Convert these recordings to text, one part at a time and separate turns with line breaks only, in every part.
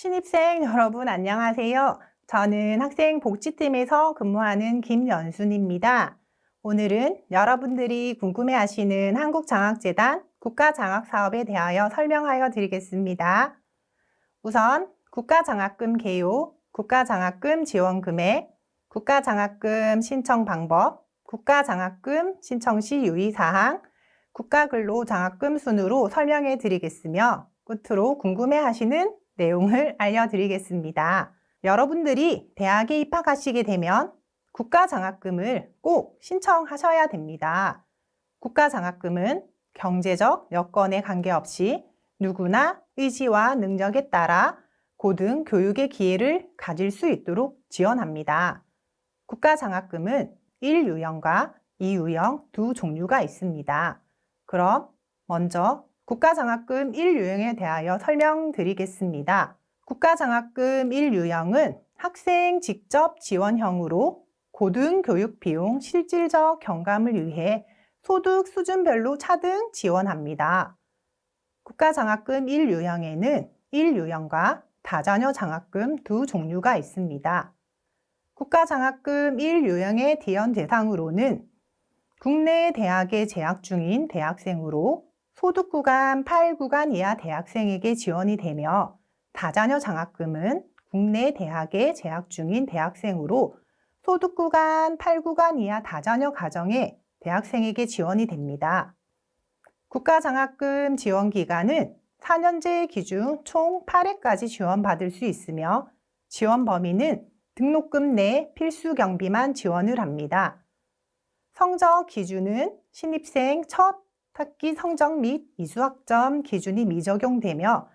신입생 여러분 안녕하세요. 저는 학생복지팀에서 근무하는 김연순입니다. 오늘은 여러분들이 궁금해하시는 한국장학재단 국가장학사업에 대하여 설명하여 드리겠습니다. 우선 국가장학금 개요, 국가장학금 지원 금액, 국가장학금 신청 방법, 국가장학금 신청 시 유의사항, 국가근로장학금 순으로 설명해 드리겠으며 끝으로 궁금해하시는 내용을 알려드리겠습니다. 여러분들이 대학에 입학하시게 되면 국가장학금을 꼭 신청하셔야 됩니다. 국가장학금은 경제적 여건에 관계없이 누구나 의지와 능력에 따라 고등 교육의 기회를 가질 수 있도록 지원합니다. 국가장학금은 1유형과 2유형 두 종류가 있습니다. 그럼 먼저 국가장학금 1유형에 대하여 설명드리겠습니다. 국가장학금 1유형은 학생 직접 지원형으로 고등교육 비용 실질적 경감을 위해 소득 수준별로 차등 지원합니다. 국가장학금 1유형에는 1유형과 다자녀 장학금 두 종류가 있습니다. 국가장학금 1유형의 지원 대상으로는 국내 대학에 재학 중인 대학생으로 소득구간 8구간 이하 대학생에게 지원이 되며 다자녀 장학금은 국내 대학에 재학 중인 대학생으로 소득구간 8구간 이하 다자녀 가정의 대학생에게 지원이 됩니다. 국가장학금 지원기간은 4년제 기준 총 8회까지 지원받을 수 있으며 지원 범위는 등록금 내 필수 경비만 지원을 합니다. 성적 기준은 신입생 첫 학기 성적 및 이수학점 기준이 미적용되며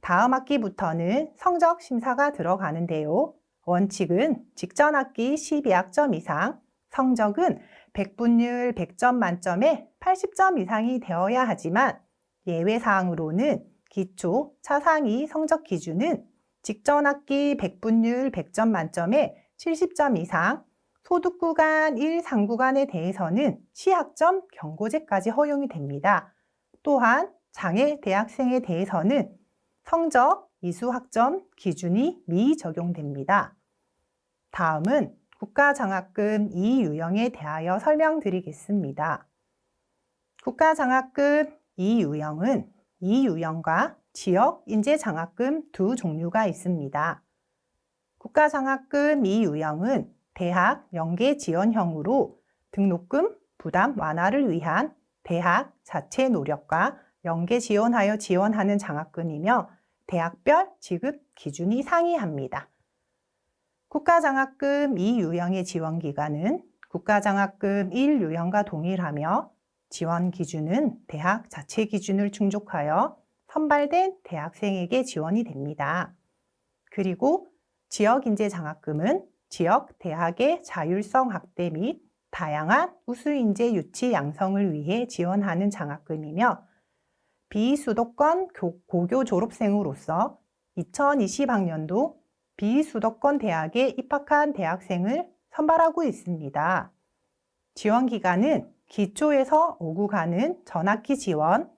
다음 학기부터는 성적 심사가 들어가는데요. 원칙은 직전 학기 12학점 이상, 성적은 100분율 100점 만점에 80점 이상이 되어야 하지만 예외사항으로는 기초, 차상위 성적 기준은 직전 학기 100분율 100점 만점에 70점 이상, 소득구간 1, 3구간에 대해서는 시학점 경고제까지 허용이 됩니다. 또한 장애 대학생에 대해서는 성적, 이수학점 기준이 미적용됩니다. 다음은 국가장학금 2유형에 대하여 설명드리겠습니다. 국가장학금 2유형은 2유형과 지역인재장학금 두 종류가 있습니다. 국가장학금 2유형은 대학 연계 지원형으로 등록금 부담 완화를 위한 대학 자체 노력과 연계 지원하여 지원하는 장학금이며 대학별 지급 기준이 상이합니다. 국가장학금 2유형의 지원기간은 국가장학금 1유형과 동일하며 지원 기준은 대학 자체 기준을 충족하여 선발된 대학생에게 지원이 됩니다. 그리고 지역인재장학금은 지역 대학의 자율성 확대 및 다양한 우수인재 유치 양성을 위해 지원하는 장학금이며 비수도권 고교 졸업생으로서 2020학년도 비수도권 대학에 입학한 대학생을 선발하고 있습니다. 지원기간은 기초에서 5구간은 전학기 지원,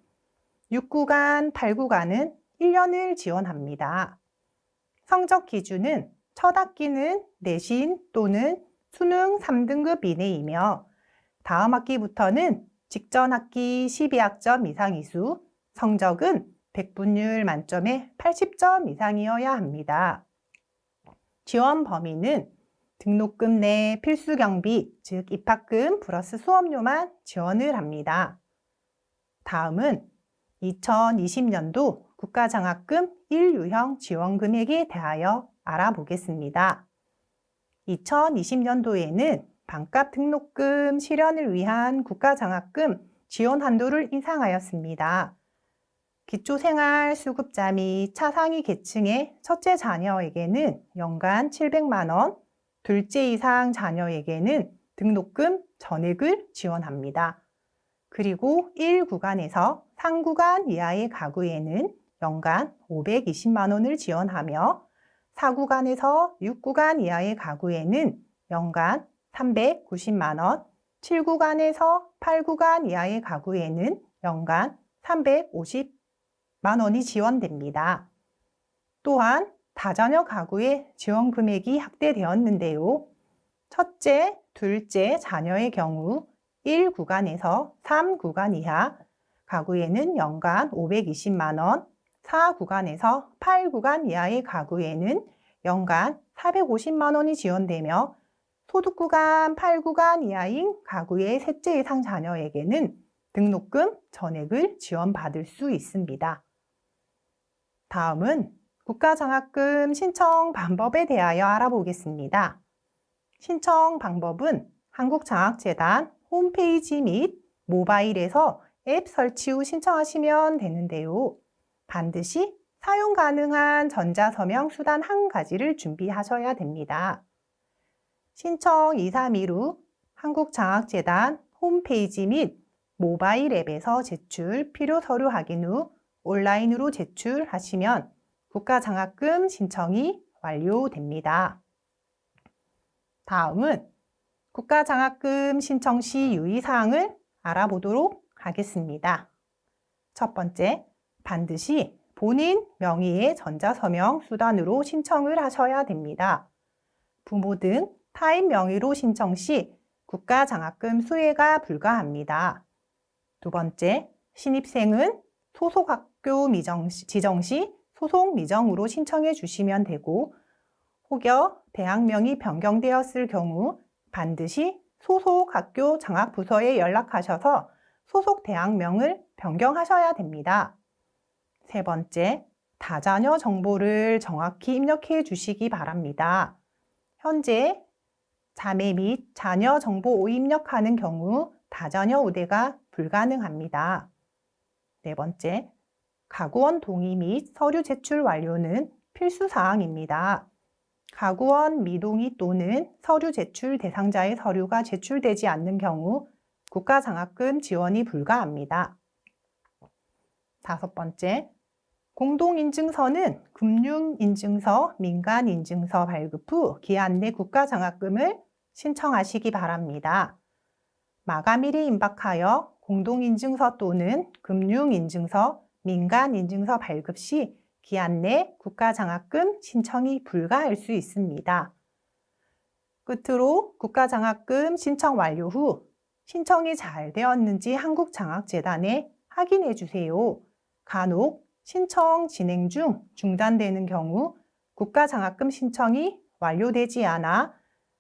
6구간, 8구간은 1년을 지원합니다. 성적 기준은 첫 학기는 내신 또는 수능 3등급 이내이며 다음 학기부터는 직전 학기 12학점 이상 이수, 성적은 100분율 만점에 80점 이상이어야 합니다. 지원 범위는 등록금 내 필수 경비, 즉 입학금 플러스 수업료만 지원을 합니다. 다음은 2020년도 국가장학금 1유형 지원 금액에 대하여 알아보겠습니다. 2020년도에는 반값 등록금 실현을 위한 국가장학금 지원 한도를 인상하였습니다. 기초생활수급자 및 차상위 계층의 첫째 자녀에게는 연간 700만 원, 둘째 이상 자녀에게는 등록금 전액을 지원합니다. 그리고 1구간에서 3구간 이하의 가구에는 연간 520만 원을 지원하며 4구간에서 6구간 이하의 가구에는 연간 390만 원, 7구간에서 8구간 이하의 가구에는 연간 350만 원이 지원됩니다. 또한 다자녀 가구의 지원 금액이 확대되었는데요. 첫째, 둘째 자녀의 경우 1구간에서 3구간 이하 가구에는 연간 520만 원, 4구간에서 8구간 이하의 가구에는 연간 450만 원이 지원되며 소득구간 8구간 이하인 가구의 셋째 이상 자녀에게는 등록금 전액을 지원받을 수 있습니다. 다음은 국가장학금 신청 방법에 대하여 알아보겠습니다. 신청 방법은 한국장학재단 홈페이지 및 모바일에서 앱 설치 후 신청하시면 되는데요. 반드시 사용 가능한 전자서명 수단 한 가지를 준비하셔야 됩니다. 신청 2, 3일 후 한국장학재단 홈페이지 및 모바일 앱에서 제출 필요 서류 확인 후 온라인으로 제출하시면 국가장학금 신청이 완료됩니다. 다음은 국가장학금 신청 시 유의사항을 알아보도록 하겠습니다. 첫 번째, 반드시 본인 명의의 전자서명 수단으로 신청을 하셔야 됩니다. 부모 등 타인 명의로 신청 시 국가장학금 수혜가 불가합니다. 두 번째, 신입생은 소속 학교 지정 시 소속 미정으로 신청해 주시면 되고 혹여 대학명이 변경되었을 경우 반드시 소속 학교 장학부서에 연락하셔서 소속 대학명을 변경하셔야 됩니다. 세 번째, 다자녀 정보를 정확히 입력해 주시기 바랍니다. 현재 자매 및 자녀 정보 오입력하는 경우 다자녀 우대가 불가능합니다. 네 번째, 가구원 동의 및 서류 제출 완료는 필수 사항입니다. 가구원 미동의 또는 서류 제출 대상자의 서류가 제출되지 않는 경우 국가장학금 지원이 불가합니다. 다섯 번째, 공동인증서는 금융인증서, 민간인증서 발급 후 기한 내 국가장학금을 신청하시기 바랍니다. 마감일이 임박하여 공동인증서 또는 금융인증서, 민간인증서 발급 시 기한 내 국가장학금 신청이 불가할 수 있습니다. 끝으로 국가장학금 신청 완료 후 신청이 잘 되었는지 한국장학재단에 확인해 주세요. 간혹 신청 진행 중 중단되는 경우 국가장학금 신청이 완료되지 않아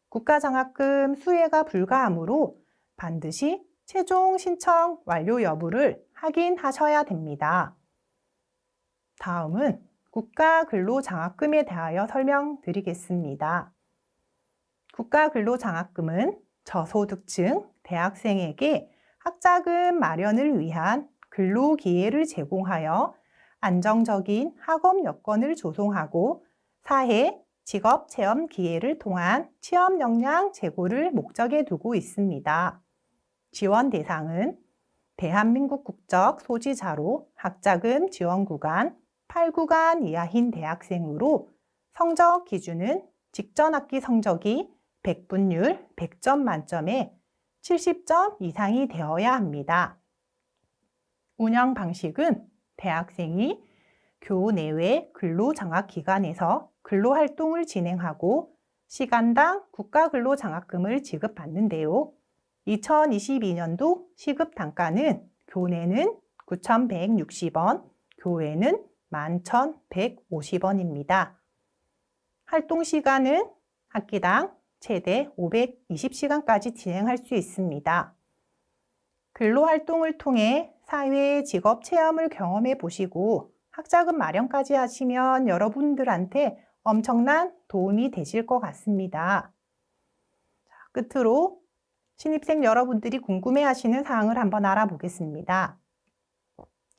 국가장학금 수혜가 불가하므로 반드시 최종 신청 완료 여부를 확인하셔야 됩니다. 다음은 국가근로장학금에 대하여 설명드리겠습니다. 국가근로장학금은 저소득층 대학생에게 학자금 마련을 위한 근로 기회를 제공하여 안정적인 학업 여건을 조성하고 사회, 직업 체험 기회를 통한 취업 역량 제고를 목적에 두고 있습니다. 지원 대상은 대한민국 국적 소지자로 학자금 지원 구간 8구간 이하인 대학생으로 성적 기준은 직전 학기 성적이 100분율 100점 만점에 70점 이상이 되어야 합니다. 운영 방식은 대학생이 교내외 근로장학기관에서 근로활동을 진행하고 시간당 국가근로장학금을 지급받는데요. 2022년도 시급 단가는 교내는 9,160원, 교외는 11,150원입니다. 활동 시간은 학기당 최대 520시간까지 진행할 수 있습니다. 근로활동을 통해 사회 직업 체험을 경험해 보시고 학자금 마련까지 하시면 여러분들한테 엄청난 도움이 되실 것 같습니다. 자, 끝으로 신입생 여러분들이 궁금해하시는 사항을 한번 알아보겠습니다.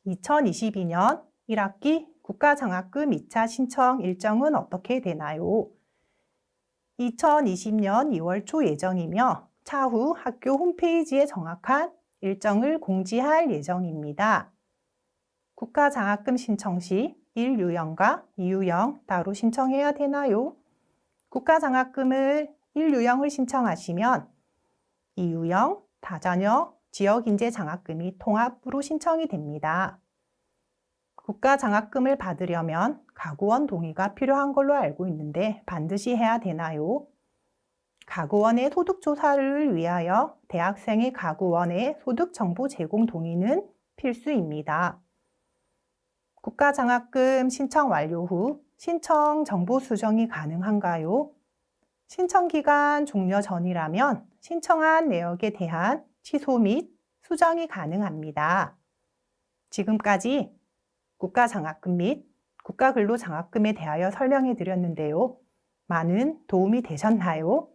2022년 1학기 국가장학금 2차 신청 일정은 어떻게 되나요? 2020년 2월 초 예정이며 차후 학교 홈페이지에 정확한 일정을 공지할 예정입니다. 국가장학금 신청 시 1유형과 2유형 따로 신청해야 되나요? 국가장학금을 1유형을 신청하시면 2유형, 다자녀, 지역인재 장학금이 통합으로 신청이 됩니다. 국가장학금을 받으려면 가구원 동의가 필요한 걸로 알고 있는데 반드시 해야 되나요? 가구원의 소득조사를 위하여 대학생의 가구원의 소득정보 제공 동의는 필수입니다. 국가장학금 신청 완료 후 신청 정보 수정이 가능한가요? 신청기간 종료 전이라면 신청한 내역에 대한 취소 및 수정이 가능합니다. 지금까지 국가장학금 및 국가근로장학금에 대하여 설명해 드렸는데요. 많은 도움이 되셨나요?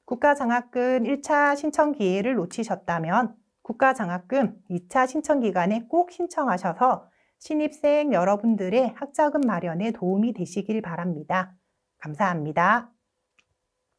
국가장학금 1차 신청 기회를 놓치셨다면 국가장학금 2차 신청 기간에 꼭 신청하셔서 신입생 여러분들의 학자금 마련에 도움이 되시길 바랍니다. 감사합니다.